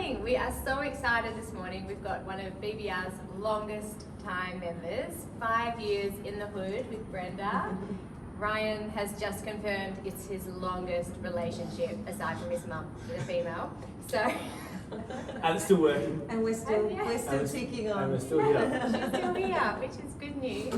morning. We are so excited this morning. We've got one of BBR's longest time members, 5 years in the hood with Brenda. Ryan has just confirmed it's his longest relationship, aside from his mum, with a female. So, and it's still working. And we're still ticking on. And we're still here. She's still here, which is good news.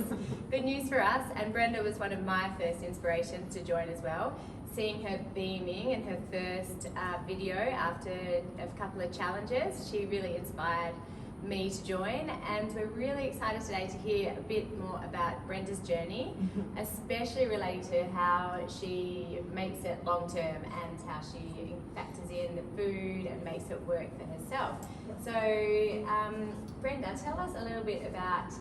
Good news for us. And Brenda was one of my first inspirations to join as well. Seeing her beaming in her first video after a couple of challenges, she really inspired me to join, and we're really excited today to hear a bit more about Brenda's journey, especially relating to how she makes it long term and how she factors in the food and makes it work for herself. So Brenda, tell us a little bit about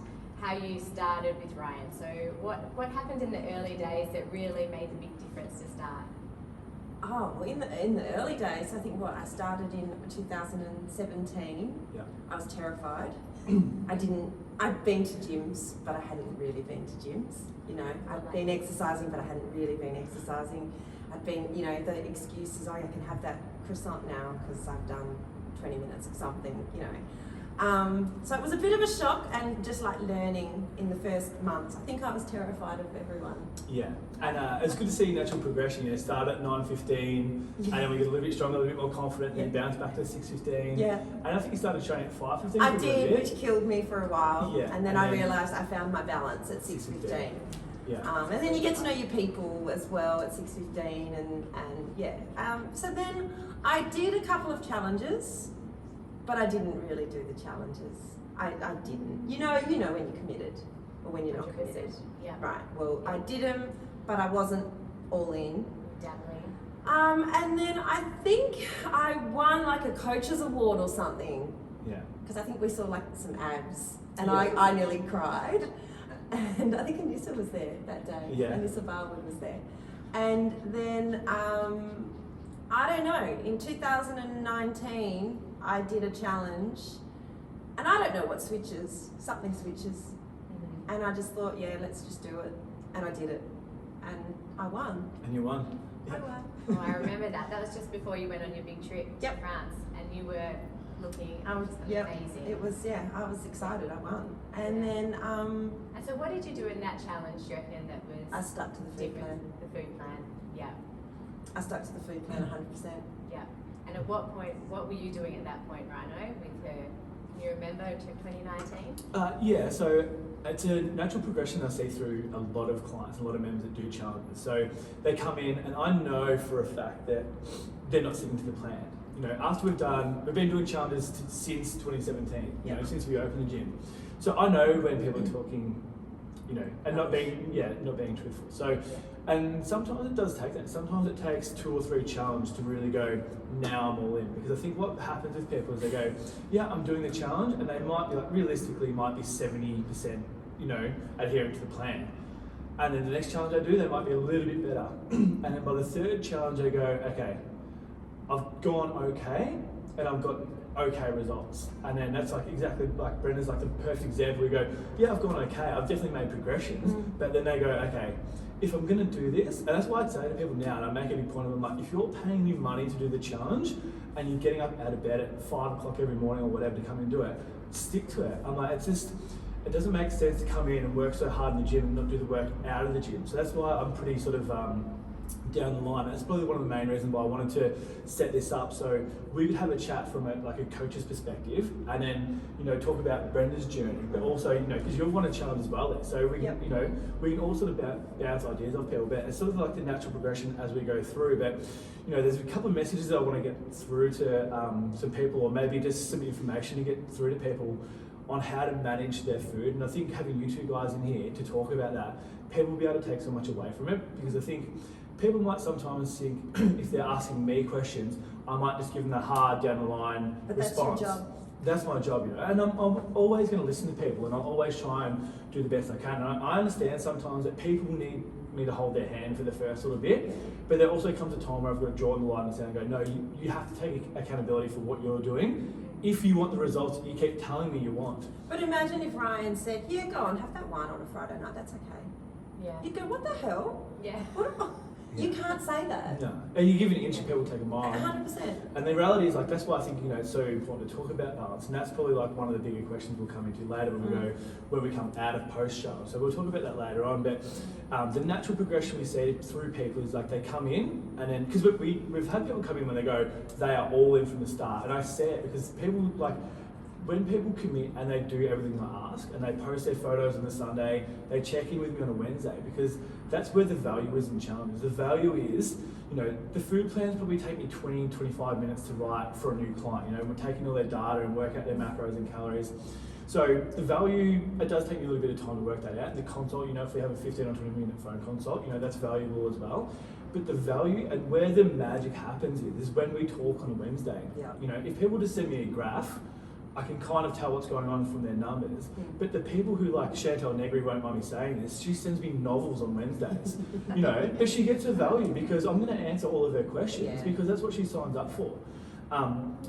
how you started with Ryan. So what happened in the early days that really made the big difference to start? Oh, well, in the early days, I think I started in 2017. Yeah. I was terrified. I'd been to gyms, but I hadn't really been to gyms. You know, I'd been exercising, but I hadn't really been exercising. I'd been, you know, the excuses, I can have that croissant now because I've done 20 minutes of something, you know. So it was a bit of a shock, and just like learning in the first months. I think I was terrified of everyone. Yeah, and it's good to see natural progression. You know, start at 9:15, and then we get a little bit stronger, a little bit more confident, and then bounce back to 6:15. Yeah. And I think you started training at 5:15. I did, which killed me for a while. Yeah. And then I realised I found my balance at 6:15. Yeah. And then you get to know your people as well at 6:15, and yeah. So then I did a couple of challenges, but I didn't really do the challenges. I didn't. You know when you're committed or when you're not committed. Yeah. Right. Well, I did them, but I wasn't all in. Definitely. And then I think I won like a coach's award or something. Yeah. Because I think we saw like some abs, and I nearly cried. And I think Anissa was there that day. Yeah. Anissa Barwood was there. And then, I don't know, in 2019, I did a challenge, and I don't know what switches, something switches. And I just thought, yeah, let's just do it. And I did it. And I won. And you won. I won. Oh, I remember that. That was just before you went on your big trip to France, and you were looking amazing. It was, I was excited, I won. And then, and so what did you do in that challenge, do you reckon, that was I stuck to the food plan. The food plan, yeah. I stuck to the food plan 100%. Yeah. And at what point, what were you doing at that point, Rhino, with her? Can you remember 2019? Yeah, so it's a natural progression I see through a lot of clients, a lot of members that do challenges. So they come in, and I know for a fact that they're not sticking to the plan. You know, after we've been doing challenges since 2017, you know, since we opened the gym. So I know when people are talking, you know, and not being truthful. So, and sometimes it does take that. Sometimes it takes 2 or 3 challenges to really go, now I'm all in. Because I think what happens with people is they go, yeah, I'm doing the challenge, and they might be like, realistically, might be 70%, you know, adhering to the plan. And then the next challenge I do, they might be a little bit better. And then by the 3rd challenge, I go, okay, I've gone okay, and I've got okay results. And then that's like exactly like Brenda's like the perfect example. We go, yeah, I've gone okay, I've definitely made progressions, but then they go, okay, if I'm gonna do this, and that's why I'd say to people now, and I make a big point of them, like, if you're paying me money to do the challenge, and you're getting up out of bed at 5 o'clock every morning or whatever to come and do it, stick to it. I'm like, it doesn't make sense to come in and work so hard in the gym and not do the work out of the gym. So that's why I'm pretty sort of, down the line. And that's probably one of the main reasons why I wanted to set this up, so we could have a chat from a coach's perspective, and then, you know, talk about Brenda's journey, but also, you know, because you've won a challenge as well there, so we can, you know, we can all sort of bounce ideas off people, but it's sort of like the natural progression as we go through. But, you know, there's a couple of messages that I want to get through to some people, or maybe just some information to get through to people on how to manage their food. And I think having you 2 guys in here to talk about that, people will be able to take so much away from it, because I think people might sometimes think, if they're asking me questions, I might just give them the hard down the line response. That's your job. That's my job, you know. And I'm always going to listen to people, and I'll always try and do the best I can. And I understand sometimes that people need me to hold their hand for the first little bit, but there also comes a time where I've got to draw the line and say, no, you have to take accountability for what you're doing if you want the results that you keep telling me you want. But imagine if Ryan said, yeah, go on, have that wine on a Friday night, that's okay. Yeah. You'd go, what the hell? Yeah. You can't say that. No. And you give an inch and people take a mile. 100%. And the reality is, like, that's why I think, it's so important to talk about balance. And that's probably like one of the bigger questions we'll come into later when we come out of post-show. So we'll talk about that later on. But the natural progression we see through people is like they come in and then, because we've had people come in when they go, they are all in from the start. And I say it because people, like, when people commit and they do everything I ask and they post their photos on the Sunday, they check in with me on a Wednesday, because that's where the value is in challenges. The value is, the food plans probably take me 20, 25 minutes to write for a new client. We're taking all their data and work out their macros and calories. So the value, it does take me a little bit of time to work that out. The consult, if we have a 15 or 20 minute phone consult, that's valuable as well. But the value and where the magic happens is when we talk on a Wednesday. Yeah. If people just send me a graph, I can kind of tell what's going on from their numbers. But the people who, like Chantal Negri won't mind me saying this, she sends me novels on Wednesdays, but she gets a value because I'm going to answer all of her questions because that's what she signs up for.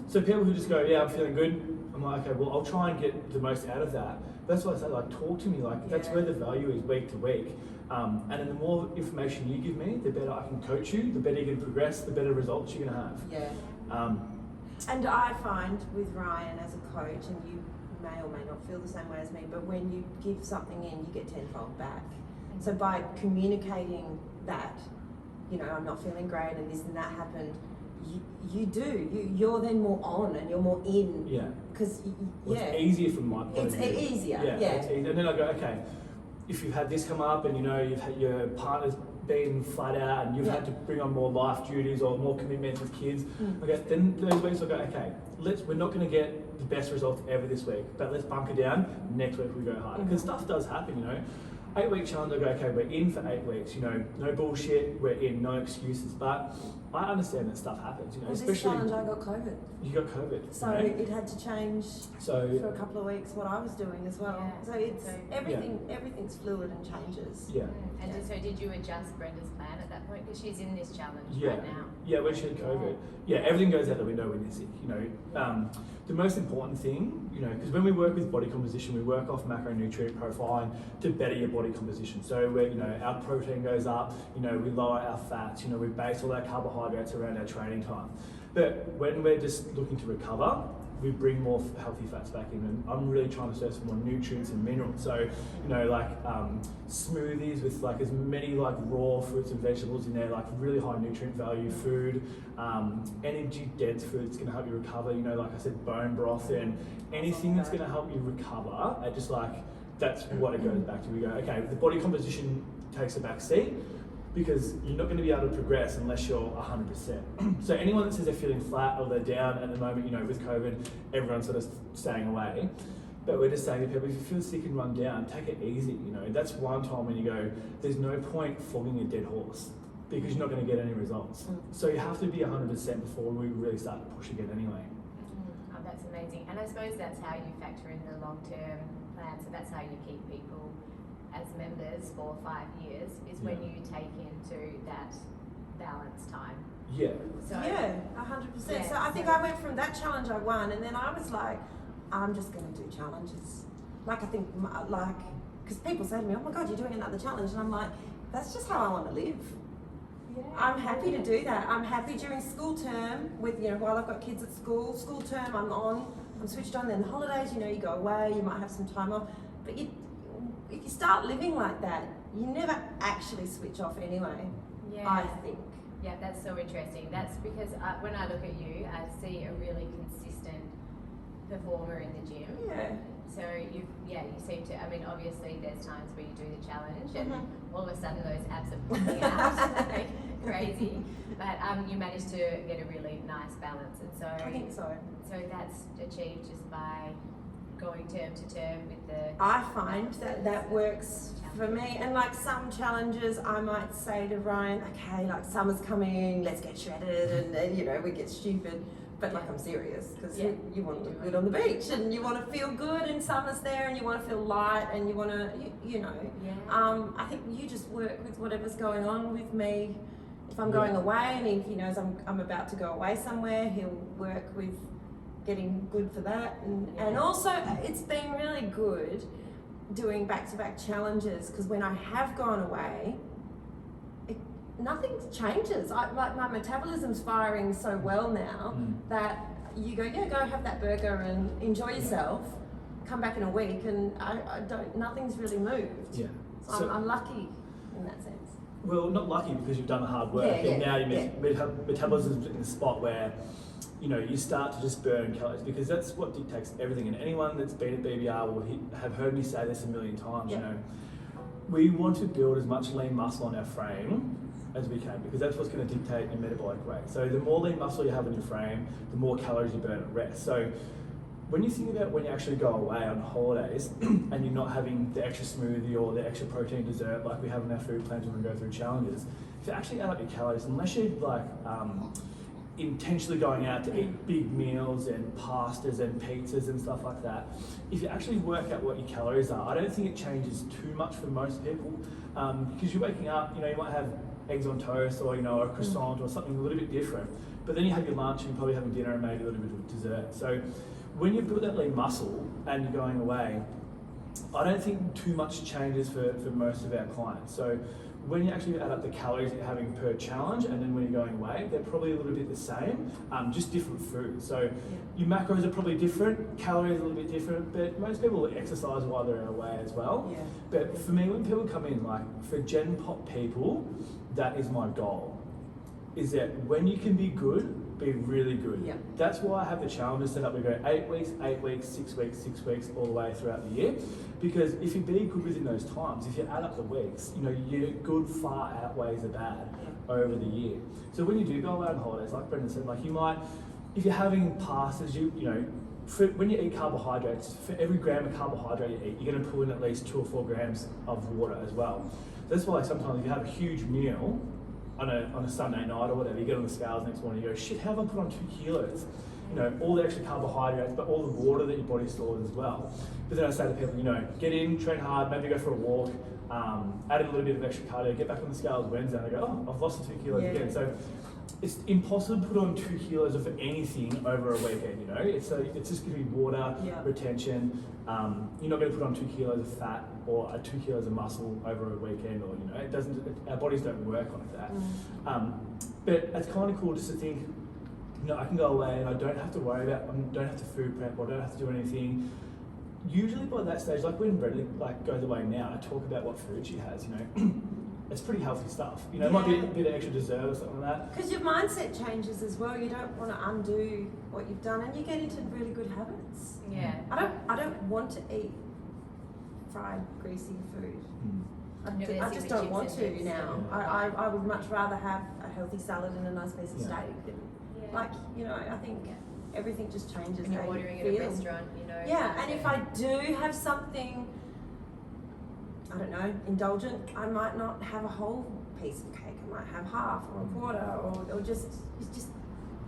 So people who just go, yeah, I'm feeling good, I'm like, okay, well, I'll try and get the most out of that. That's why I say, like, talk to me, like, that's where the value is week to week. And then the more information you give me, the better I can coach you, the better you can progress, the better results you're going to have. Yeah. And I find with Ryan as a coach, and you may or may not feel the same way as me, but when you give something in, you get tenfold back. So by communicating that, I'm not feeling great and this and that happened, you're then more on and you're more in. Yeah. Because, it's easier from my point of view. It's easier. Yeah. It's easier. And then I go, okay, if you've had this come up and you've had your partner's been flat out and you've had to bring on more life duties or more commitments with kids, okay, then those weeks I'll go, okay, we're not going to get the best results ever this week, but let's bunker down, next week we go harder. Because stuff does happen, 8-week challenge, I go, okay, we're in for 8 weeks, no bullshit, we're in, no excuses. But I understand that stuff happens, Well, especially. this challenge I got COVID. You got COVID. So it had to change for a couple of weeks what I was doing as well. Yeah. So it's everything's fluid and changes. Yeah. And so did you adjust Brenda's plan at that point? Because she's in this challenge Yeah. right now. Yeah, when she had COVID. Yeah, everything goes out the window when you're sick, The most important thing, because when we work with body composition, we work off macronutrient profiling to better your body composition. So where, our protein goes up, we lower our fats, we base all our carbohydrates around our training time. But when we're just looking to recover, we bring more healthy fats back in, and I'm really trying to search for more nutrients and minerals. So, smoothies with like as many like raw fruits and vegetables in there, like really high nutrient value food, energy dense food that's going to help you recover. Like I said, bone broth and anything that's going to help you recover. That's what it goes back to. We go, okay, the body composition takes a back seat, because you're not going to be able to progress unless you're 100%. So anyone that says they're feeling flat or they're down at the moment, with COVID, everyone's sort of staying away. But we're just saying to people, if you feel sick and run down, take it easy. That's one time when you go, there's no point flogging a dead horse because you're not going to get any results. So you have to be 100% before we really start to push again anyway. Oh, that's amazing. And I suppose that's how you factor in the long-term plan. So that's how you keep people as members for 5 years, is when you take into that balance time. Yeah. So, 100%. Yeah, So I think I went from that challenge I won, and then I was like, I'm just going to do challenges. Because people say to me, oh my God, you're doing another challenge. And I'm like, that's just how I want to live. Yeah. I'm happy to do that. I'm happy during school term with, while I've got kids at school term, I'm switched on. Then the holidays, you go away, you might have some time off. But if you start living like that, you never actually switch off anyway, I think. Yeah, that's so interesting. That's because when I look at you, I see a really consistent performer in the gym. Yeah. So you seem to, obviously there's times where you do the challenge and all of a sudden those abs are popping out like crazy. But you manage to get a really nice balance, and so I think so. So that's achieved just by going term to term with the... I find that works for me. And like some challenges, I might say to Ryan, okay, like summer's coming, let's get shredded, and we get stupid. But like I'm serious, because you want to look good on the beach, and you want to feel good, and summer's there, and you want to feel light, and you want to, I think you just work with whatever's going on with me. If I'm going away, and if he knows I'm about to go away somewhere, he'll work with getting good for that. And also, it's been really good doing back-to-back challenges, because when I have gone away, nothing changes. Like my metabolism's firing so well now that you go, yeah, go have that burger and enjoy yourself. Come back in a week, and I don't. Nothing's really moved. Yeah. So I'm lucky in that sense. Well, not lucky because you've done the hard work, and now your metabolism's in a spot where, you know, you start to just burn calories, because that's what dictates everything. And anyone that's been at BBR will have heard me say this a million times. You know, we want to build as much lean muscle on our frame as we can, because that's what's going to dictate your metabolic rate. So the more lean muscle you have in your frame, the more calories you burn at rest. So when you think about when you actually go away on holidays and you're not having the extra smoothie or the extra protein dessert like we have in our food plans when we go through challenges, if you actually add up your calories, unless you're like intentionally going out to eat big meals and pastas and pizzas and stuff like that, if you actually work out what your calories are, I don't think it changes too much for most people, because you're waking up, you know, you might have eggs on toast or, you know, a croissant or something a little bit different, but then you have your lunch and you're probably having dinner and maybe a little bit of dessert. So when you've built that lean muscle and you're going away, I don't think too much changes for most of our clients. So when you actually add up the calories you're having per challenge, and then when you're going away, they're probably a little bit the same, just different food. So your macros are probably different, calories are a little bit different, but most people exercise while they're away as well. Yeah. But for me, when people come in, like for Gen Pop people, that is my goal, is that when you can be good, be really good. Yeah. That's why I have the challenges set up. We go 8 weeks, 8 weeks, 6 weeks, 6 weeks, all the way throughout the year. Because if you be good within those times, if you add up the weeks, you know, your good far outweighs the bad over the year. So when you do go away on holidays, like Brenda said, like you might, if you're having pastas, you know, when you eat carbohydrates, for every gram of carbohydrate you eat, you're going to pull in at least 2 or 4 grams of water as well. That's why sometimes if you have a huge meal on a Sunday night or whatever, you get on the scales next morning, you go, shit, how have I put on 2 kilos? You know, all the extra carbohydrates, but all the water that your body stores as well. But then I say to people, you know, get in, train hard, maybe go for a walk, add in a little bit of extra cardio, get back on the scales Wednesday, and I go, oh, I've lost the 2 kilos again. So it's impossible to put on 2 kilos of anything over a weekend, you know? It's just going to be water, retention. You're not going to put on 2 kilos of fat or 2 kilos of muscle over a weekend, or, you know, our bodies don't work like that. But it's kind of cool just to think, you know, I can go away and I don't have to worry about, I don't have to food prep or don't have to do anything. Usually by that stage, like when Brenda goes away now, I talk about what food she has, you know. It's pretty healthy stuff. You know, it might be a bit of extra dessert or something like that. Because your mindset changes as well. You don't want to undo what you've done, and you get into really good habits. Yeah. I don't want to eat fried, greasy food. I just don't want to now. I would much rather have a healthy salad and a nice piece of steak. And, like, you know, I think everything just changes. And you're ordering at a restaurant, you know. Yeah, and if I do have something, I don't know, indulgent, I might not have a whole piece of cake. I might have half or a quarter, or just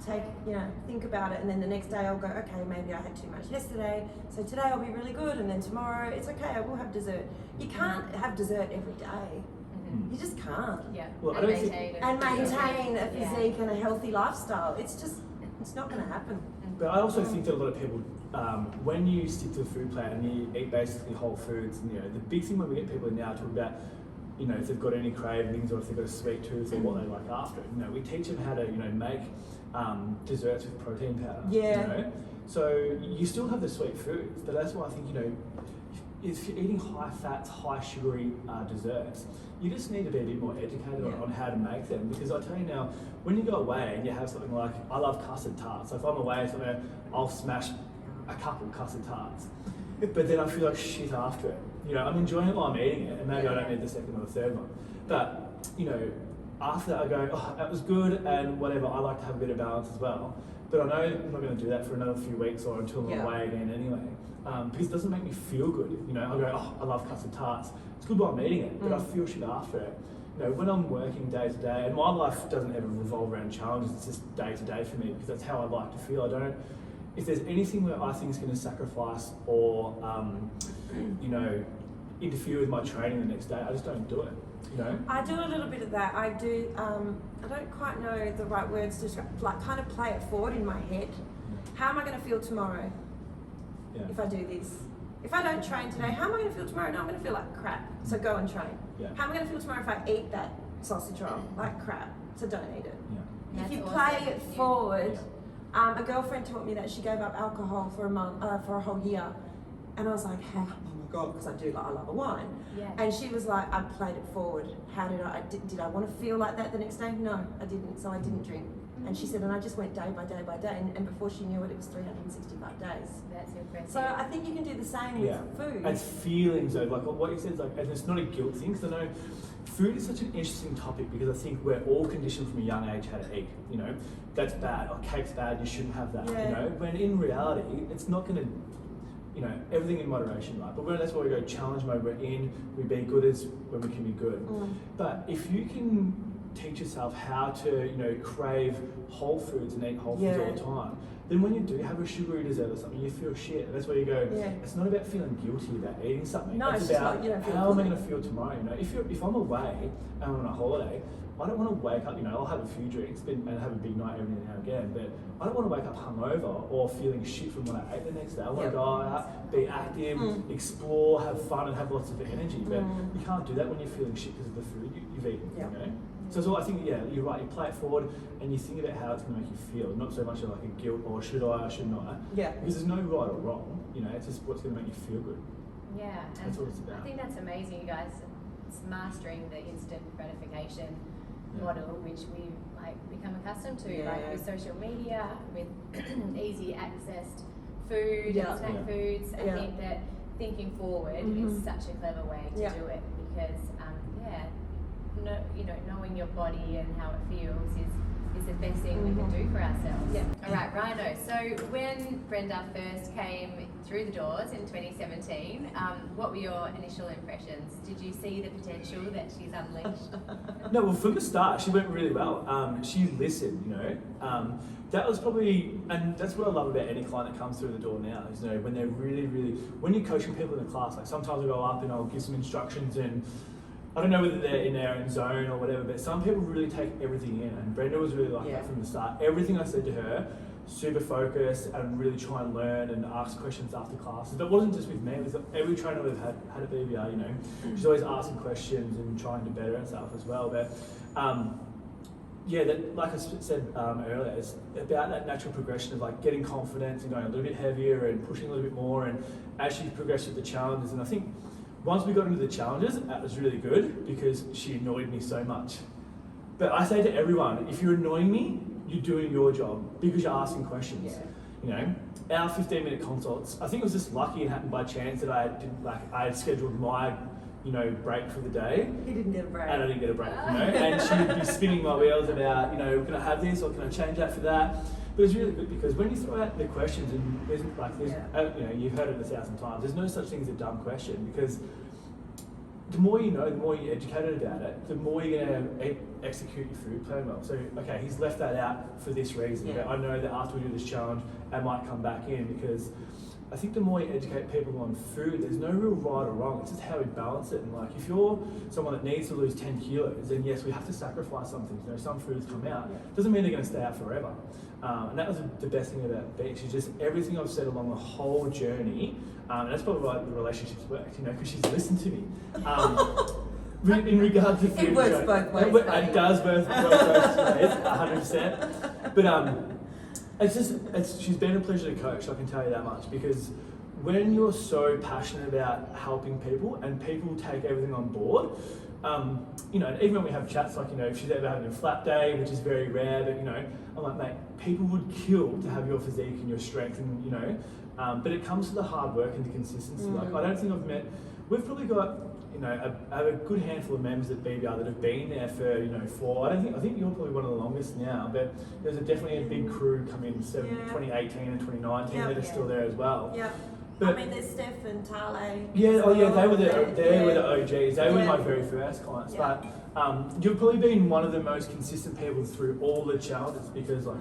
take, you know, think about it, and then the next day I'll go, okay, maybe I had too much yesterday, so today I'll be really good, and then tomorrow it's okay, I will have dessert. You can't have dessert every day. You just can't. Yeah. Well, and maintain a physique and a healthy lifestyle. It's not going to happen. But I also think that a lot of people, when you stick to the food plan and you eat basically whole foods, and, you know, the big thing when we get people in now talk about, you know, if they've got any cravings or if they've got a sweet tooth or what they like after it. You know, we teach them how to, you know, make desserts with protein powder. Yeah. You know? So you still have the sweet foods, but that's why I think, you know, if you're eating high fats, high sugary desserts, you just need to be a bit more educated on how to make them. Because I tell you now, when you go away and you have something like, I love custard tarts. So if I'm away somewhere, I'll smash a couple of custard tarts. But then I feel like shit after it. You know, I'm enjoying it while I'm eating it, and maybe I don't need the second or the third one. But, you know, after that I go, oh, that was good, and whatever, I like to have a bit of balance as well. But I know I'm not going to do that for another few weeks or until I'm away again anyway. Because it doesn't make me feel good. You know, I go, oh, I love custard tarts. It's good while I'm eating it, but I feel shit after it. You know, when I'm working day to day, and my life doesn't ever revolve around challenges, it's just day to day for me, because that's how I like to feel. I don't, if there's anything where I think is going to sacrifice or, you know, interfere with my training the next day, I just don't do it. You know? I do a little bit of that. I do, I don't quite know the right words to describe, like kind of play it forward in my head. How am I going to feel tomorrow if I do this? If I don't train today, how am I going to feel tomorrow? No, I'm going to feel like crap, so go and train. How am I going to feel tomorrow if I eat that? sausage roll, like crap, so don't eat it. Yeah. If you That's play awesome. it forward, a girlfriend taught me that she gave up alcohol for a whole year, and I was like, how? Oh my god, because I love a wine. Yeah. And she was like, I played it forward. How did did I want to feel like that the next day? No, I didn't. So I didn't drink. And she said, and I just went day by day by day, and before she knew it, it was 365 days. That's impressive. So I think you can do the same with food. It's feelings though, like what you said is like, and it's not a guilt thing, because I know food is such an interesting topic because I think we're all conditioned from a young age how to eat. You know, that's bad, or cake's bad, you shouldn't have that. Yeah. You know, when in reality, it's not going to, you know, everything in moderation, right? But that's why we go challenge mode. We're in, we be good as when we can be good. But if you can teach yourself how to, you know, crave whole foods and eat whole foods all the time, then when you do have a sugary dessert or something, you feel shit. And that's where you go, it's not about feeling guilty about eating something. No, it's it's about just like, you don't feel how am I good. going to feel tomorrow? You know, if I'm away and I'm on a holiday, I don't want to wake up, you know, I'll have a few drinks and have a big night every now and again, but I don't want to wake up hungover or feeling shit from what I ate the next day. I want to go out, be active, explore, have fun, and have lots of energy. But you can't do that when you're feeling shit because of the food you've eaten, you know? So it's all, I think, you're right, you play it forward and you think about how it's going to make you feel, not so much like a guilt or should I or should not. Yeah. Because there's no right or wrong, you know, it's just what's going to make you feel good. Yeah, and That's what it's about. I think that's amazing, you guys. It's mastering the instant gratification model, which we've like become accustomed to, like with social media, with easy accessed food and snack foods. I think that thinking forward is such a clever way to do it, because knowing your body and how it feels is the best thing we can do for ourselves. All right, Rhino. So when Brenda first came through the doors in 2017, what were your initial impressions? Did you see the potential that she's unleashed? No, well, from the start, she went really well. She listened, you know. That was probably, and that's what I love about any client that comes through the door now, is, you know, when they're really, when you're coaching people in the class, like sometimes I go up and I'll give some instructions, and I don't know whether they're in their own zone or whatever, but some people really take everything in, and Brenda was really like that from the start. Everything I said to her, super focused and really try and learn and ask questions after classes. It wasn't just with me, it was every trainer we've had at BBR, you know. She's always asking questions and trying to better herself as well. But that, like I said earlier, it's about that natural progression of like getting confidence and going a little bit heavier and pushing a little bit more, and as she progressed with the challenges. And I think once we got into the challenges, that was really good because she annoyed me so much. But I say to everyone, if you're annoying me, you're doing your job because you're asking questions. You know, our 15-minute consults, I think it was just lucky it happened by chance that I had scheduled my, you know, break for the day. He didn't get a break. And I didn't get a break, you know. And she would be spinning my wheels about, you know, can I have this or can I change that for that? But it's really good because when you throw out the questions, and there's you know, you've heard it 1,000 times, there's no such thing as a dumb question, because the more you know, the more you're educated about it, the more you're going to execute your food plan well. So, okay, he's left that out for this reason. But I know that after we do this challenge, I might come back in, because I think the more you educate people on food, there's no real right or wrong. It's just how we balance it. And like, if you're someone that needs to lose 10 kilos, then yes, we have to sacrifice some things. You know, some foods come out. Doesn't mean they're going to stay out forever. And that was the best thing about Beach, is just everything I've said along the whole journey. And that's probably why the relationships worked, you know, because she's listened to me. In regard to food, it works both ways. It does work both ways, 100%. But she's been a pleasure to coach, I can tell you that much, because when you're so passionate about helping people and people take everything on board, you know, even when we have chats, like, you know, if she's ever having a flat day, which is very rare, but, you know, I'm like, mate, people would kill to have your physique and your strength, and, you know, but it comes to the hard work and the consistency. Like, I don't think we've probably got, you know, I have a good handful of members at BBR that have been there for, you know, I think you're probably one of the longest now, but there's definitely a big crew come in 2018 and 2019 that are still there as well. But, I mean, there's Steph and Tale. They were the OGs. They were my very first clients. But you've probably been one of the most consistent people through all the challenges, because, like,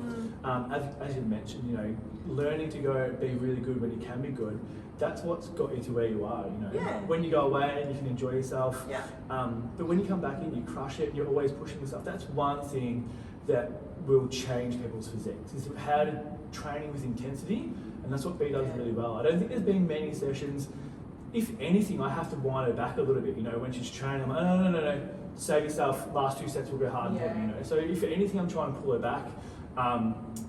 as you mentioned, you know, learning to go be really good when you can be good. That's what's got you to where you are. You know, when you go away and you can enjoy yourself. But when you come back in, you crush it, and you're always pushing yourself. That's one thing that will change people's physiques, is how to training with intensity. And that's what B does really well. I don't think there's been many sessions. If anything, I have to wind her back a little bit, you know, when she's training. I'm like, no, save yourself, last 2 sets will go hard and heavy, you know. So if anything, I'm trying to pull her back.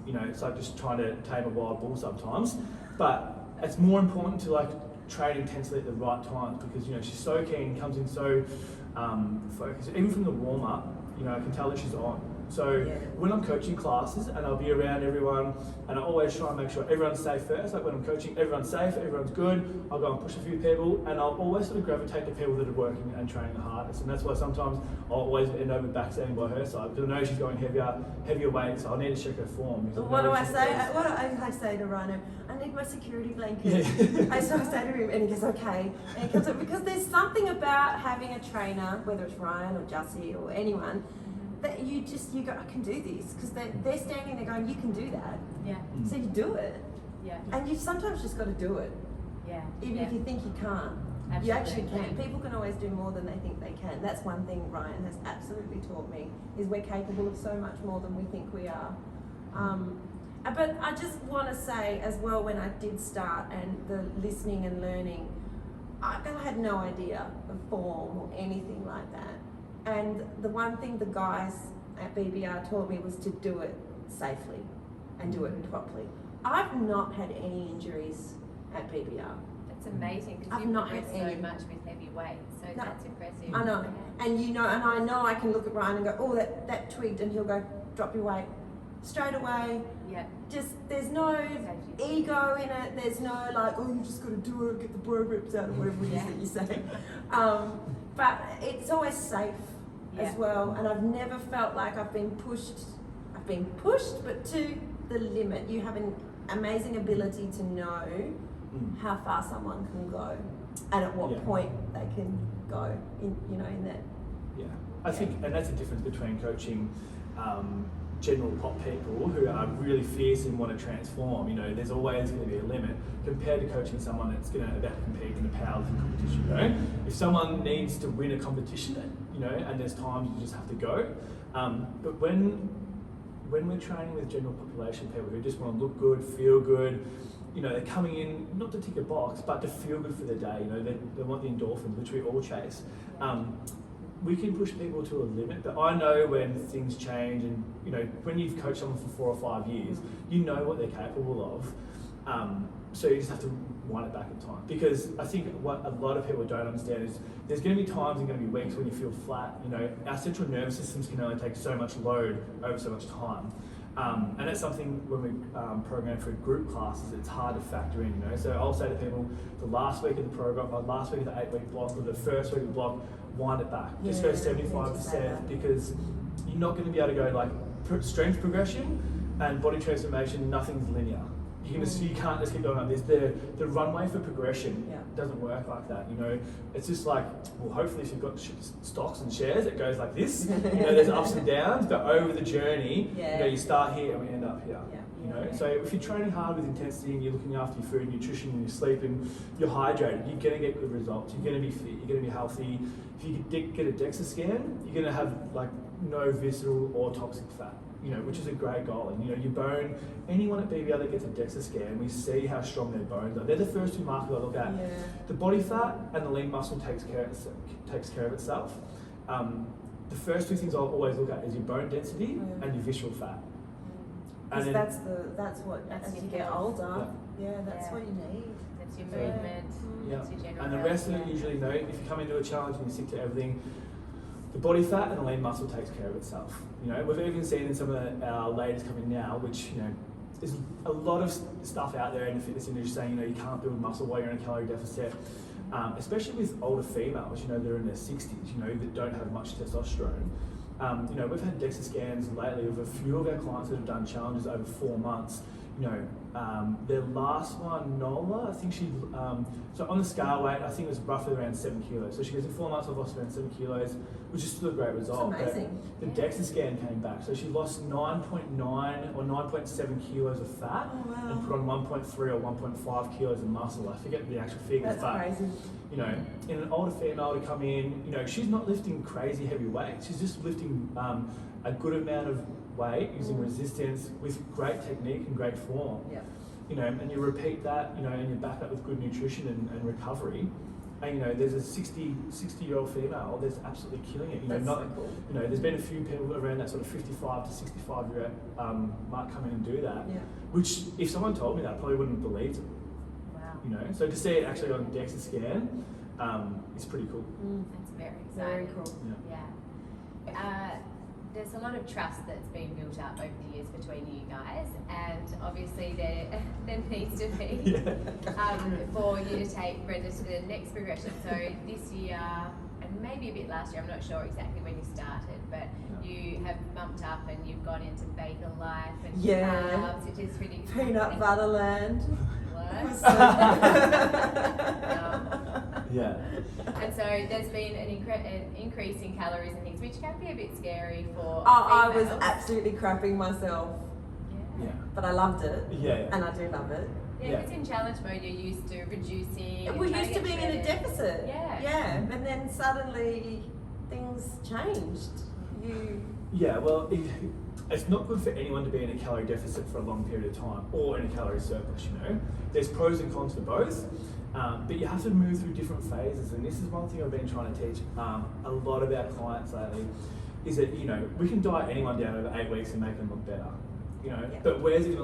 You know, it's like just trying to tame a wild bull sometimes. But it's more important to like train intensely at the right times, because, you know, she's so keen, comes in so focused. Even from the warm up, you know, I can tell that she's on. So when I'm coaching classes and I'll be around everyone, and I always try and make sure everyone's safe first. Like when I'm coaching, everyone's safe, everyone's good. I'll go and push a few people, and I'll always sort of gravitate to people that are working and training the hardest. And that's why sometimes I'll always end up backstanding by her side, because I know she's going heavier weights, so I need to check her form. What do I say? What do I say to Rhino? I need my security blanket. I say to him, and he goes, okay. And he comes up, because there's something about having a trainer, whether it's Ryan or Jussie or anyone, that you go, I can do this, because they're standing there going, you can do that. Yeah. So you do it. Yeah. And you sometimes just got to do it. Yeah. Even if you think you can't. Absolutely. You actually can. People can always do more than they think they can. That's one thing Ryan has absolutely taught me, is we're capable of so much more than we think we are. But I just want to say as well, when I did start and the listening and learning, I had no idea of form or anything like that. And the one thing the guys at BBR taught me was to do it safely and do it properly. I've not had any injuries at BBR. That's amazing, because I've you've not progressed had so any. much with heavy weights, so No, that's impressive. I know. And you know, and I know I can look at Ryan and go, oh, that twigged, and he'll go, drop your weight. Straight away. Yeah. Just, there's no ego in it, there's no like, oh, you just got to do it, get the bro rips out, or whatever it is that you say. But it's always safe as well, and I've never felt like I've been pushed, but to the limit. You have an amazing ability to know how far someone can go, and at what point they can go in that. Yeah, I think, and that's the difference between coaching general pop people who are really fierce and want to transform. You know, there's always going to be a limit compared to coaching someone that's going to about to compete in a powerlifting competition. You know, if someone needs to win a competition, you know, and there's times you just have to go. But when we're training with general population people who just want to look good, feel good, you know, they're coming in not to tick a box, but to feel good for the day. You know, they want the endorphins, which we all chase. We can push people to a limit, but I know when things change, and you know, when you've coached someone for 4 or 5 years, you know what they're capable of. So you just have to wind it back in time, because I think what a lot of people don't understand is there's going to be times and going to be weeks when you feel flat. You know, our central nervous systems can only take so much load over so much time. And that's something when we program for group classes, it's hard to factor in, you know. So I'll say to people, the last week of the program, or last week of the 8-week block, or the first week of the block, wind it back. Just go 75%, because you're not going to be able to go like strength progression and body transformation, nothing's linear. You can't just keep going like this. The runway for progression doesn't work like that. You know, it's just like, well, hopefully if you've got stocks and shares, it goes like this. You know, there's ups and downs, but over the journey, you know, you start here and we end up here. You know, so if you're training hard with intensity and you're looking after your food, nutrition, and your sleep, and you're hydrated, you're going to get good results. You're going to be fit. You're going to be healthy. If you get a DEXA scan, you're going to have like no visceral or toxic fat. You know, which is a great goal. And you know, your bone, anyone at BBR that gets a DEXA scan, we see how strong their bones are. They're the first 2 markers I look at. The body fat and the lean muscle takes care of itself. The first 2 things I'll always look at is your bone density and your visceral fat. Because that's what, as you get older, that's what you need. That's your movement. That's your general and the rest of it, usually, you know, if you come into a challenge and you stick to everything, the body fat and the lean muscle takes care of itself. You know, we've even seen in some of our ladies coming now, which, you know, there's a lot of stuff out there in the fitness industry saying, you know, you can't build muscle while you're in a calorie deficit, especially with older females, you know, they're in their 60s, you know, that don't have much testosterone. You know, we've had DEXA scans lately of a few of our clients that have done challenges over 4 months. You know, their last one, Nola, I think she, so on the scale weight, I think it was roughly around 7 kilos. So she goes, in 4 months I've lost around 7 kilos, which is still a great result. That's amazing. But the DEXA scan came back. So she lost 9.9 or 9.7 kilos of fat and put on 1.3 or 1.5 kilos of muscle. I forget the actual figures. That's crazy. You know, in an older female to come in, you know, she's not lifting crazy heavy weights. She's just lifting a good amount of weight using resistance with great technique and great form. You know, and you repeat that, you know, and you back that with good nutrition and recovery, And there's a 60-year-old female that's absolutely killing it. That's so cool. There's been a few people around that sort of 55 to 65 year mark come in and do that. Yeah. Which, if someone told me that, I probably wouldn't have believed it. Wow. So to see it actually on DEXA scan is pretty cool. That's very exciting. Very cool. Yeah. There's a lot of trust that's been built up over the years between you guys, and obviously there needs to be for you to take Brenda to the next progression. So this year, and maybe a bit last year, I'm not sure exactly when you started, but you have bumped up and you've gone into bacon life and carbs, which is pretty Peanut butter land. What? Yeah. And so there's been an increase in calories and things, which can be a bit scary for I was females. absolutely crapping myself, Yeah. but I loved it. Yeah. And I do love it. Yeah, because in challenge mode you're used to reducing. and We're trying used to get being in a shredded. deficit. Yeah. And then suddenly things changed. Yeah, well, it's not good for anyone to be in a calorie deficit for a long period of time or in a calorie surplus, There's pros and cons for both, but you have to move through different phases, and this is one thing I've been trying to teach a lot of our clients lately, is that, we can diet anyone down over 8 weeks and make them look better, but where's it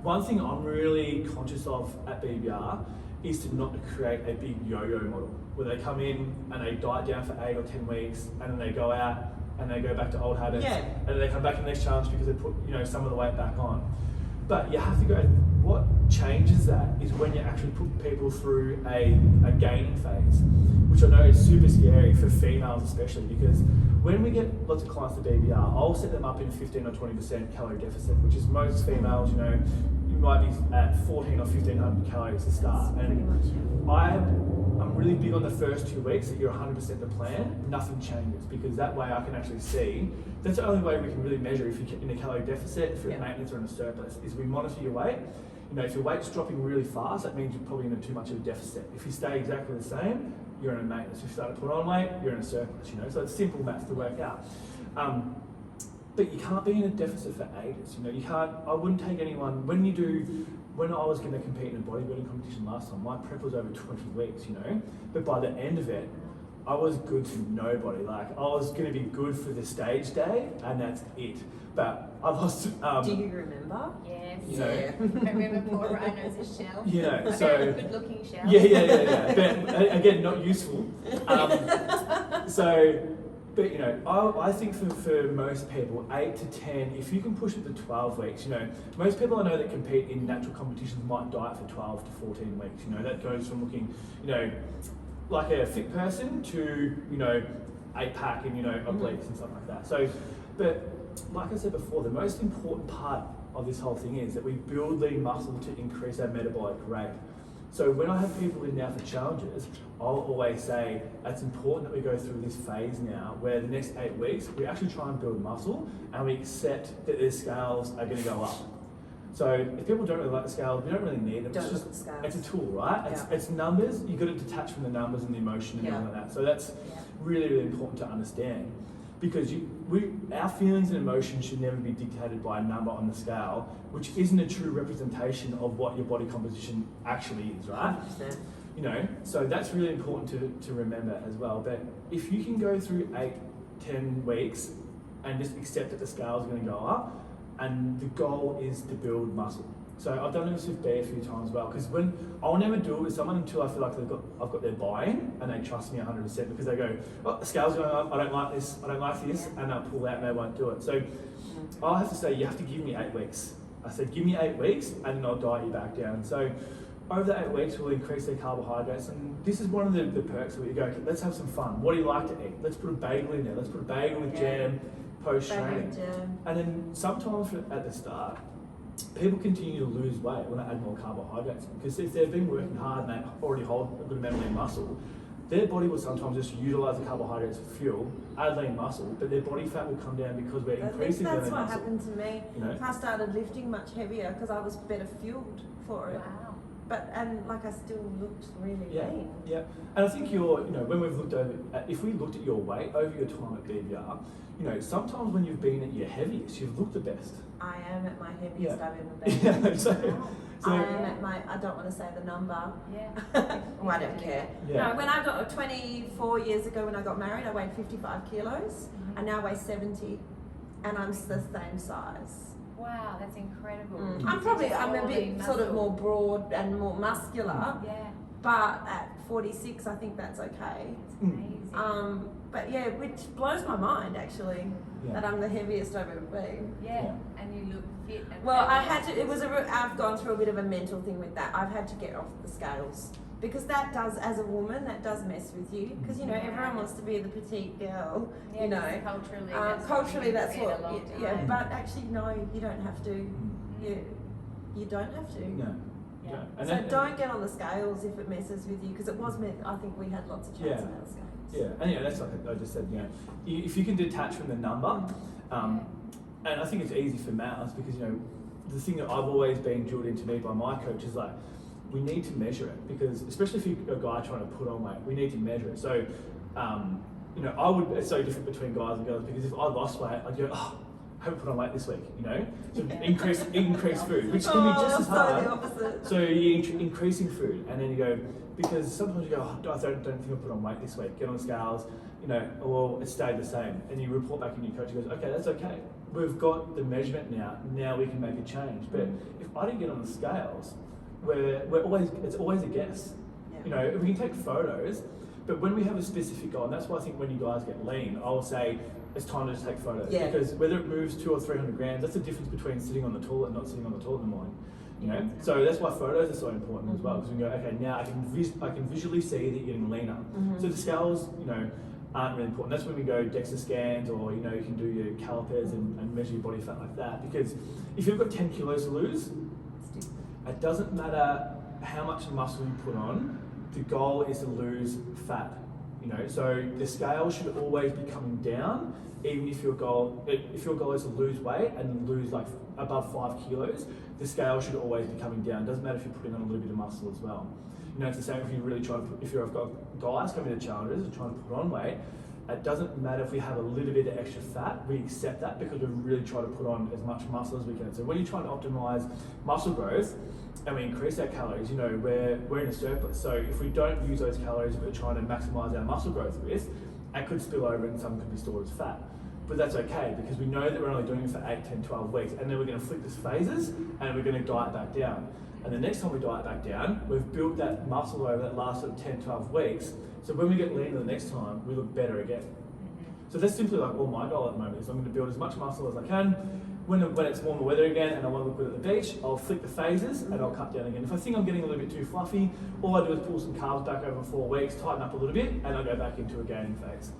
one thing I'm really conscious of at BBR is to not create a big yo-yo model, where they come in and they diet down for 8 or 10 weeks, and then they go out and they go back to old habits, and then they come back in the next challenge because they put some of the weight back on. But you have to go. What changes that is when you actually put people through a gaining phase, which I know is super scary for females especially, because when we get lots of clients to BBR, I'll set them up in 15 or 20% calorie deficit, which is most females. You might be at 14 or 1500 calories to start, and I'm really big on the first 2 weeks that you're 100% the plan, nothing changes, because that way I can actually see. That's the only way we can really measure if you're in a calorie deficit, if you're at maintenance or in a surplus, is we monitor your weight. If your weight's dropping really fast, that means you're probably in too much of a deficit. If you stay exactly the same, you're in a maintenance. If you start to put on weight, you're in a surplus, So it's simple maths to work out. But you can't be in a deficit for ages, You can't, I wouldn't take anyone, when I was going to compete in a bodybuilding competition last time, my prep was over 20 weeks, But by the end of it, I was good to nobody. Like, I was going to be good for the stage day, and that's it. But I lost. Do you remember? Yes. I remember poor Rhino's shell. So a good-looking shell. Yeah. But again, not useful. But I think for most people, 8 to 10, if you can push it to 12 weeks, most people I know that compete in natural competitions might diet for 12 to 14 weeks. That goes from looking, like a fit person to, 8-pack and, obliques and stuff like that. So, but like I said before, the most important part of this whole thing is that we build lean muscle to increase our metabolic rate. So when I have people in now for challenges, I'll always say it's important that we go through this phase now where the next 8 weeks we actually try and build muscle and we accept that their scales are going to go up. So if people don't really like the scales, we don't really need them. It's a tool, right? It's numbers. You've got to detach from the numbers and the emotion and all of that. So that's really, really important to understand, because our feelings and emotions should never be dictated by a number on the scale, which isn't a true representation of what your body composition actually is, right? 100%. So that's really important to remember as well. But if you can go through 8, 10 weeks and just accept that the scale is going to go up, and the goal is to build muscle. So I've done this with Bear a few times as well, because I'll never do it with someone until I feel like I've got their buy-in and they trust me 100%, because they go, oh, the scale's going up, I don't like this, and they'll pull out and they won't do it. So I'll have to say, you have to give me 8 weeks. I said, give me 8 weeks and then I'll diet you back down. So over the 8 weeks, we'll increase their carbohydrates, and this is one of the perks where you go, okay, let's have some fun. What do you like to eat? Let's put a bagel in there. Let's put a bagel with jam post-training. And then sometimes at the start, people continue to lose weight when they add more carbohydrates, because if they've been working hard and they already hold a good amount of lean muscle, their body will sometimes just utilise the carbohydrates for fuel, add lean muscle, but their body fat will come down because we're increasing their lean muscle. That's what happened to me. I started lifting much heavier because I was better fueled for it. Wow. and like I still looked really Yeah. lean. Yeah, and I think when we've looked over, if we looked at your weight over your time at BBR, sometimes when you've been at your heaviest, you've looked the best. I am at my heaviest Yeah. I've ever been. Yeah, so I am at my, I don't want to say the number. Yeah. Well, I don't care. Yeah. No, when I got 24 years ago when I got married, I weighed 55 kilos. I now weigh 70 and I'm the same size. Wow, that's incredible. I'm a bit sort of more broad and more muscular, Yeah, but at 46 I think that's okay. it's amazing. But yeah, which blows my mind actually, that I'm the heaviest I've ever been. Yeah, and you look fit. And Well, I had to, I've gone through a bit of a mental thing with that. I've had to get off the scales. Because that does, as a woman, that does mess with you. Because, everyone wants to be the petite girl, Yeah, culturally, that's what, yeah. but actually, no, you don't have to. You don't have to. No. Yeah. And So don't get on the scales if it messes with you, because it was meant, I think we had lots of chats Yeah. about scales. Yeah, and that's like I just said, if you can detach from the number, and I think it's easy for males because the thing that I've always been drilled into me by my coach is like, we need to measure it because especially if you're a guy trying to put on weight, we need to measure it. So, it's so different between guys and girls because if I lost weight, I'd go, I haven't put on weight this week, so increase food, which can be just as hard. The opposite. So you're increasing food, and then you go, because sometimes you go, I don't think I put on weight this week, get on the scales, well, it stayed the same. And you report back and your coach goes, okay, that's okay. We've got the measurement now we can make a change. But if I didn't get on the scales, it's always a guess. Yeah. We can take photos, but when we have a specific goal, and that's why I think when you guys get lean, I'll say, it's time to just take photos. Yeah. Because whether it moves 200 or 300 grams, that's the difference between sitting on the toilet and not sitting on the toilet in the morning. So that's why photos are so important as well, because we can go, okay, now I can visually see that you're getting leaner. So the scales, aren't really important. That's when we go DEXA scans, or you can do your calipers and measure your body fat like that. Because if you've got 10 kilos to lose, it doesn't matter how much muscle you put on. The goal is to lose fat. So the scale should always be coming down. Even if your goal is to lose weight and lose like above 5 kilos, the scale should always be coming down. It doesn't matter if you're putting on a little bit of muscle as well. It's the same if you really try to if you've got guys coming to challenges and trying to put on weight. It doesn't matter if we have a little bit of extra fat, we accept that because we really try to put on as much muscle as we can. So when you're trying to optimize muscle growth and we increase our calories, we're in a surplus. So if we don't use those calories we're trying to maximize our muscle growth with, it could spill over and some could be stored as fat. But that's okay because we know that we're only doing it for 8, 10, 12 weeks and then we're going to flip these phases and we're going to diet back down. And the next time we diet back down, we've built that muscle over that last 10, 12 weeks. So when we get leaner the next time, we look better again. So that's simply like all my goal at the moment is I'm going to build as much muscle as I can. When it's warmer weather again and I want to look good at the beach, I'll flick the phases and I'll cut down again. If I think I'm getting a little bit too fluffy, all I do is pull some carbs back over 4 weeks, tighten up a little bit, and I'll go back into a gaining phase.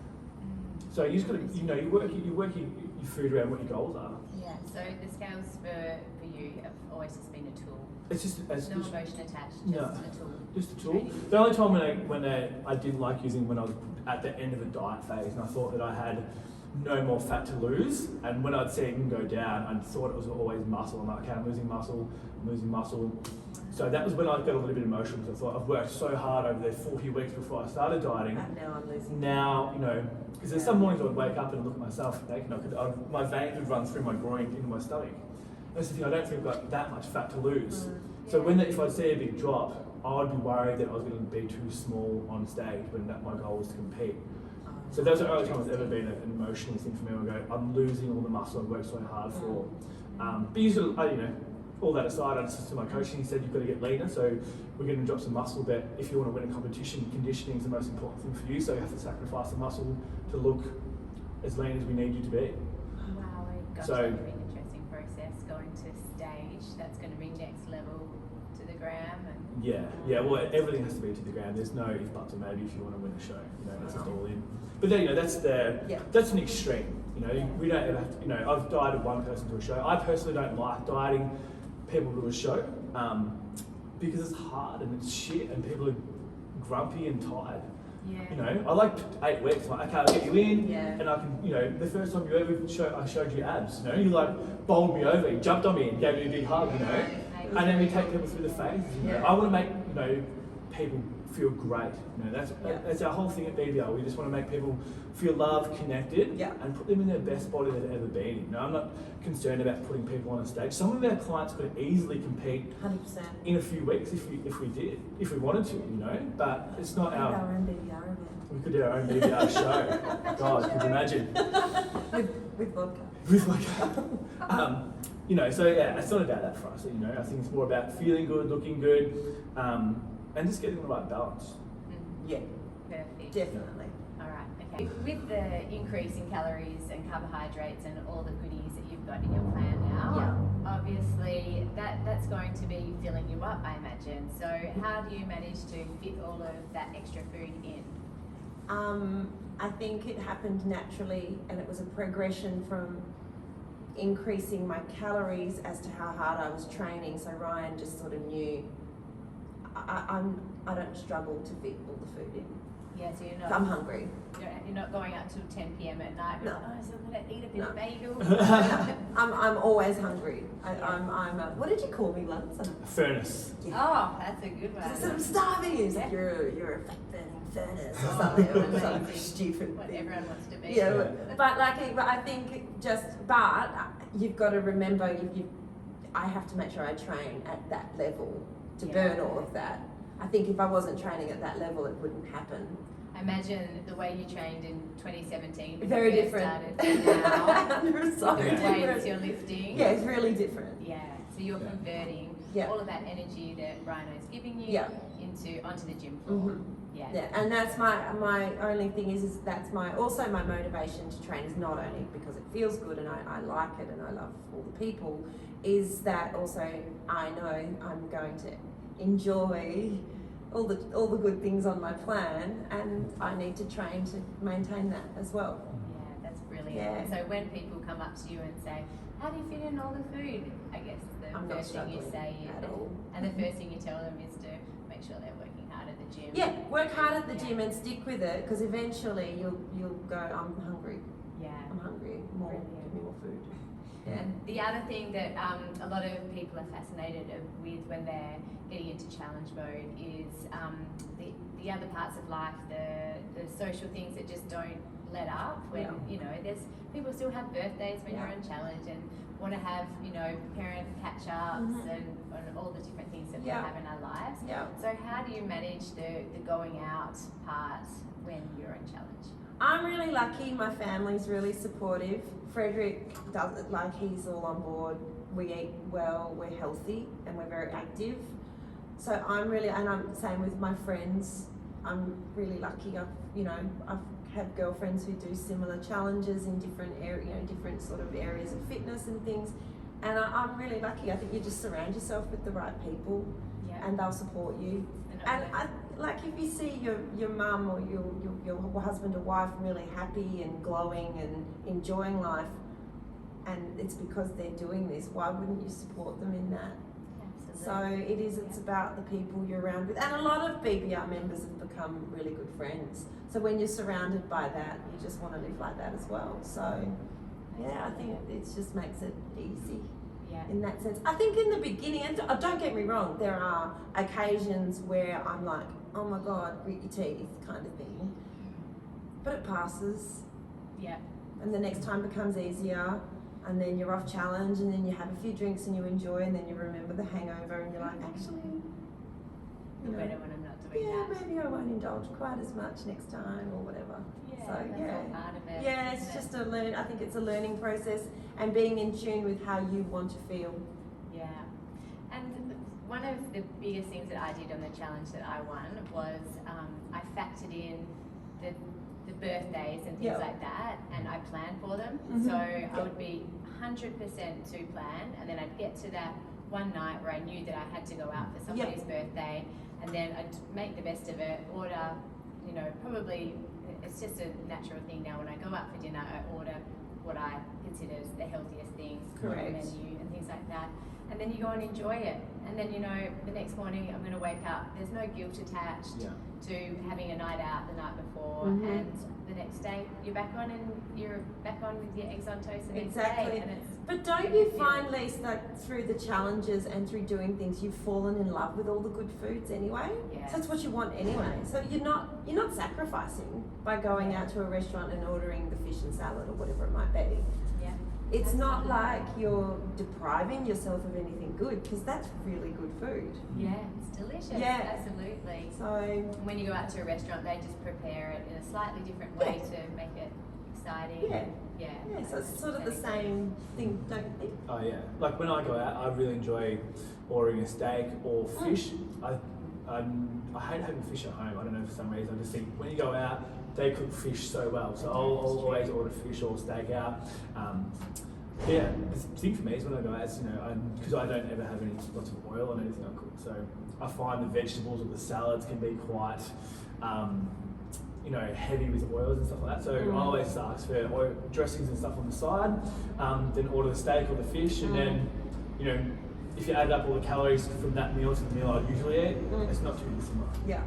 So you just got to, you work your food around what your goals are. Yeah. So the scales for you have always just been a tool. It's just no emotion attached. Just a tool. Just a tool. The only time when I didn't like using when I was at the end of a diet phase and I thought that I had no more fat to lose, and when I'd see it go down, I thought it was always muscle. I'm like, okay, I'm losing muscle. So that was when I got a little bit emotional because I thought I've worked so hard over the 40 weeks before I started dieting. And now I'm losing. Now, because there's some mornings I'd wake up and look at myself naked, my veins would run through my groin into my stomach. That's the thing, I don't think I've got that much fat to lose. So if I see a big drop, I would be worried that I was going to be too small on stage when my goal was to compete. So that's the only time it's ever been an emotional thing for me. I go, I'm losing all the muscle I've worked so hard for. But usually, all that aside, I just said to my coach and he said you've got to get leaner, so we're going to drop some muscle, but if you want to win a competition, conditioning is the most important thing for you, so you have to sacrifice the muscle to look as lean as we need you to be. Wow, gosh, So, that's a really interesting process, going to stage, that's going to be next level to the gram. And Yeah, well, everything has to be to the ground. There's no if, buts, or maybe if you want to win a show. That's just all in. But then, that's an extreme. We don't ever have to, I've dieted one person to a show. I personally don't like dieting people to a show because it's hard and it's shit and people are grumpy and tired. Yeah. I like 8 weeks. I'm like, okay, I'll get you in, Yeah. and I can, the first time you ever I showed you abs. You bowled me over, you jumped on me and gave me a big hug. And then we take people through the phases. You know, Yeah. I want to make people feel great. That's Yeah. that's our whole thing at BBR. We just want to make people feel loved, connected, Yeah. and put them in their best body they've ever been in. I'm not concerned about putting people on a stage. Some of our clients could easily compete 100%. in a few weeks if we wanted to, But it's not our. Our own BBR event. We could do our own BBR show. God, could you imagine? With vodka. With so yeah, it's not about that for us. I think it's more about feeling good, looking good, and just getting the right balance. Yeah, Perfect. definitely. All right, okay. With the increase in calories and carbohydrates and all the goodies that you've got in your plan now, obviously that's going to be filling you up, I imagine. So how do you manage to fit all of that extra food in? I think it happened naturally, and it was a progression from increasing my calories as to how hard I was training. So Ryan just sort of knew I don't struggle to fit all the food in. Yeah, so you're If I'm not hungry. you're not going out till 10 p.m. at night. No. Oh, so I'm gonna eat a bit No. of bagel. I'm always hungry. What did you call me once? Furnace. Oh, that's a good I one. said I'm starving. He's like, you're a fat burning furnace or something. It was some Amazing. stupid What thing. everyone wants to be. Yeah, but I think but you've got to remember I have to make sure I train at that level to burn all of that. I think if I wasn't training at that level, it wouldn't happen. I imagine the way you trained in 2017 when Very you different. started to now, So the different. weights you're lifting. Yeah, it's really different. Yeah, so you're converting Yeah. all of that energy that Rhino's giving you Yeah. onto the gym floor. Mhm. Yeah. Yeah, and that's my only thing is that's my motivation to train is not only because it feels good and I like it and I love all the people, is that also I know I'm going to enjoy all the good things on my plan, and I need to train to maintain that as well. Yeah, that's brilliant. Yeah. And so when people come up to you and say, how do you fit in all the food? I guess the I'm not first thing you struggling say is, at all. and the first thing you tell them is to make sure they're working hard at the gym. Yeah, work hard at the Yeah. gym and stick with it, because eventually you'll go, I'm hungry, Yeah. give me more food. Yeah. And the other thing that a lot of people are fascinated with when they're getting into challenge mode is the other parts of life, the social things that just don't let up. When there's people still have birthdays when you're on challenge and want to have parent catch-ups and all the different things that we have in our lives. Yeah. So how do you manage the going out part when you're on challenge? I'm really lucky. My family's really supportive. Frederick does it, he's all on board. We eat well, we're healthy, and we're very active. So I'm same with my friends. I'm really lucky. I've had girlfriends who do similar challenges in different different sort of areas of fitness and things. And I'm really lucky. I think you just surround yourself with the right people, and they'll support you. And if you see your mum or your husband or wife really happy and glowing and enjoying life, and it's because they're doing this, why wouldn't you support them in that? Absolutely. So it's about the people you're around with. And a lot of BBR members have become really good friends. So when you're surrounded by that, you just want to live like that as well. So I think it just makes it easy. In that sense. I think in the beginning, and don't get me wrong, there are occasions where I'm like, oh my God, grit your teeth kind of thing. But it passes. Yeah. And the next time becomes easier, and then you're off challenge, and then you have a few drinks and you enjoy, and then you remember the hangover and you're like, actually, Better when I'm not doing that. maybe I won't indulge quite as much next time or whatever. Yeah, So that's all part of it. Yeah, it's just I think it's a learning process, and being in tune with how you want to feel. Yeah. And one of the biggest things that I did on the challenge that I won was I factored in the birthdays and things like that, and I planned for them. So I would be 100% to plan, and then I'd get to that one night where I knew that I had to go out for somebody's birthday, and then I'd make the best of it, order, probably, it's just a natural thing now when I go out for dinner, I order what I consider the healthiest things on the Correct. menu and things like that. and then you go and enjoy it. And then, you know, the next morning I'm going to wake up, there's no guilt attached to having a night out the night before, and the next day you're back on with your eggs on toast the next day. And it's, but don't you find, Lise, that through the challenges and through doing things, you've fallen in love with all the good foods anyway? Yeah. So that's what you want anyway. So you're not sacrificing by going out to a restaurant and ordering the fish and salad or whatever it might be. Yeah. It's not like you're depriving yourself of anything good, because that's really good food. Yeah, it's delicious. Yeah. Absolutely. So when you go out to a restaurant, they just prepare it in a slightly different way to make it exciting. Yeah, so it's sort of the same thing, don't you think? Oh yeah, like when I go out, I really enjoy ordering a steak or fish. I hate having fish at home. I don't know, for some reason. I just think when you go out, they cook fish so well. So I'll always order fish or steak out. Yeah, the thing for me is when I go out, is, you know, because I don't ever have lots of oil on anything I cook. So I find the vegetables or the salads can be quite, you know, heavy with oils and stuff like that. So I always ask for oil dressings and stuff on the side, then order the steak or the fish, and then, you know, if you add up all the calories from that meal to the meal I usually eat, it's not too dissimilar. Yeah.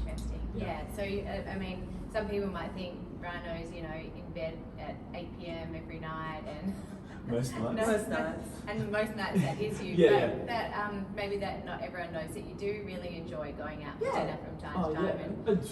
Interesting. Yeah. So I mean, some people might think Rhino's, you know, in bed at 8 p.m. every night, and most nights. Most nights. And most nights that is you. Yeah, but that maybe that not everyone knows that you do really enjoy going out for dinner from time to time. And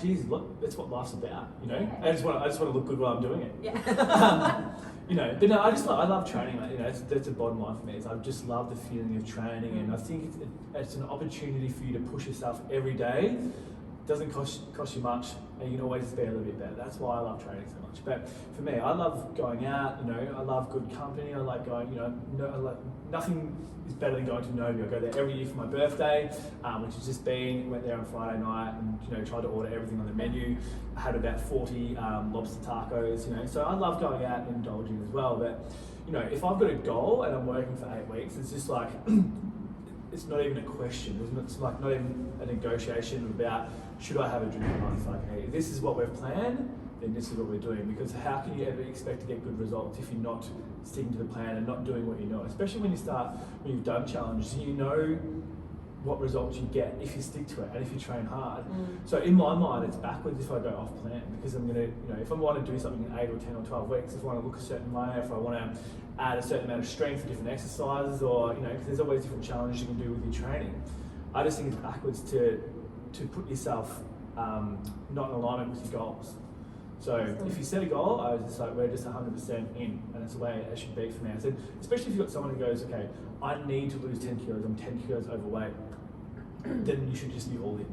geez, look, that's what life's about, you know. I just want to look good while I'm doing it. Yeah. You know, but no, I love training. Like, you know, that's a bottom line for me. Is I just love the feeling of training, and I think it's an opportunity for you to push yourself every day. It doesn't cost you much, and you can always be a little bit better. That's why I love training so much. But for me, I love going out. You know, I love good company. I like going. You know, nothing is better than going to Novi. I go there every year for my birthday, which has just been. Went there on Friday night, and you know, tried to order everything on the menu. I had about 40 lobster tacos. You know, so I love going out and indulging as well. But you know, if I've got a goal and I'm working for 8 weeks, it's just like. It's not even a question. It's like not even a negotiation about should I have a drink or not. It's like, hey, this is what we've planned, then this is what we're doing. Because how can you ever expect to get good results if you're not sticking to the plan and not doing what you know? Especially when you've done challenges, you know what results you get if you stick to it and if you train hard. So in my mind, it's backwards if I go off plan, because I'm gonna, you know, if I want to do something in 8 or 10 or 12 weeks, if I want to look a certain way, if I want to add a certain amount of strength for different exercises, or you know, because there's always different challenges you can do with your training. I just think it's backwards to put yourself not in alignment with your goals. So if you set a goal, I was just like, we're just 100% in, and that's the way it should be for me. I said, especially if you've got someone who goes, okay, I need to lose 10 kilos, I'm 10 kilos overweight, then you should just be all in.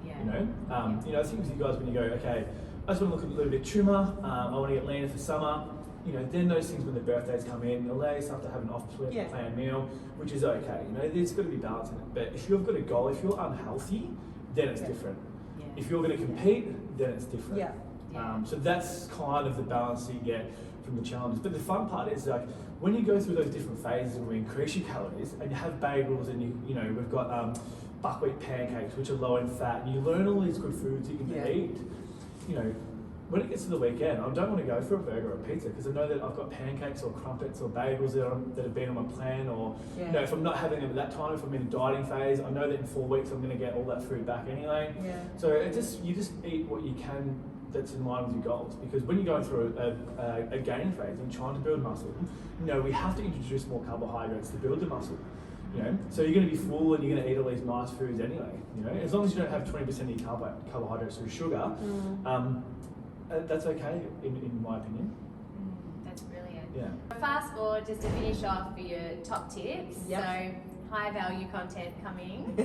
Yeah. You know, you know, I think with you guys, when you go, okay, I just want to look a little bit trimmer, I want to get leaner for summer. You know, then those things when the birthdays come in, allow yourself to have an off-plan meal, which is okay. You know, there's got to be balance in it. But if you've got a goal, if you're unhealthy, then it's different. Yeah. If you're going to compete, then it's different. Yeah. So that's kind of the balance that you get from the challenges. But the fun part is like when you go through those different phases and we increase your calories and you have bagels and you know we've got buckwheat pancakes which are low in fat, and you learn all these good foods that you can eat. You know, when it gets to the weekend, I don't want to go for a burger or a pizza because I know that I've got pancakes or crumpets or bagels that have been on my plan, or you know, if I'm not having them at that time, if I'm in a dieting phase, I know that in 4 weeks I'm going to get all that food back anyway. Yeah. So you just eat what you can that's in line with your goals, because when you're going through a gaining phase and trying to build muscle, you know, we have to introduce more carbohydrates to build the muscle. You know, so you're going to be full and you're going to eat all these nice foods anyway. You know, as long as you don't have 20% of your carbohydrates through sugar. That's okay, in my opinion. That's brilliant. Yeah. Fast forward just to finish off for your top tips. Yep. So high value content coming.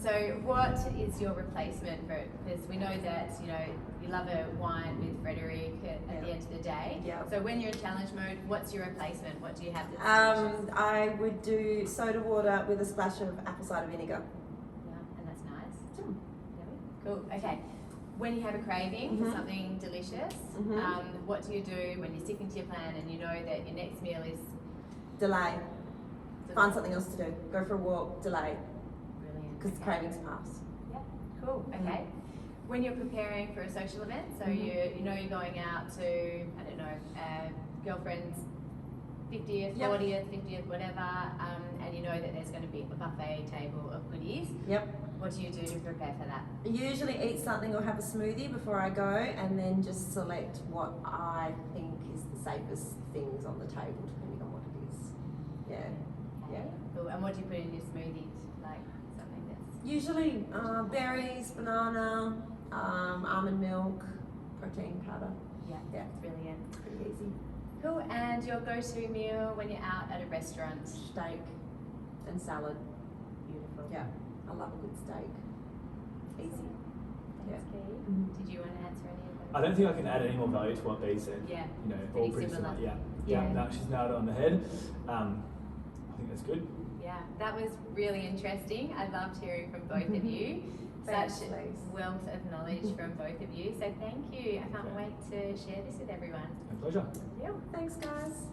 So what is your replacement for it? Because we know that, you know, you love a wine with Frederick at the end of the day. Yeah. So when you're in challenge mode, what's your replacement? What do you have that's delicious? I would do soda water with a splash of apple cider vinegar. Yeah, and that's nice. Cool. Okay. When you have a craving for something delicious, what do you do when you're sticking to your plan and you know that your next meal is Delay. Find something else to do. Go for a walk. Delay. brilliant? Because the cravings pass. Yeah. Cool. Okay. When you're preparing for a social event, so you know you're going out to, I don't know, girlfriend's 50th, Yep. 40th, 50th, whatever, and you know that there's going to be a buffet table of goodies. Yep. What do you do to prepare for that? I usually eat something or have a smoothie before I go, and then just select what I think is the safest things on the table, depending on what it is. Yeah. Yeah. Cool. And what do you put in your smoothie? Like something that's Usually berries, banana, almond milk, protein powder. Yeah. brilliant. Pretty easy. Cool. And your go-to meal when you're out at a restaurant? Steak and salad. Beautiful. Yeah. I love a good steak. Easy. Thanks, Kate. Mhm. Did you want to answer any of those? I don't think I can add any more value to what B said. Yeah. You know, Pretty all pretty similar. similar. Yeah. No, she's nailed it on the head. I think that's good. Yeah, that was really interesting. I loved hearing from both of you. Thanks, Such Lise. wealth of knowledge from both of you. So thank you. I can't Okay. wait to share this with everyone. My pleasure. Thanks, guys.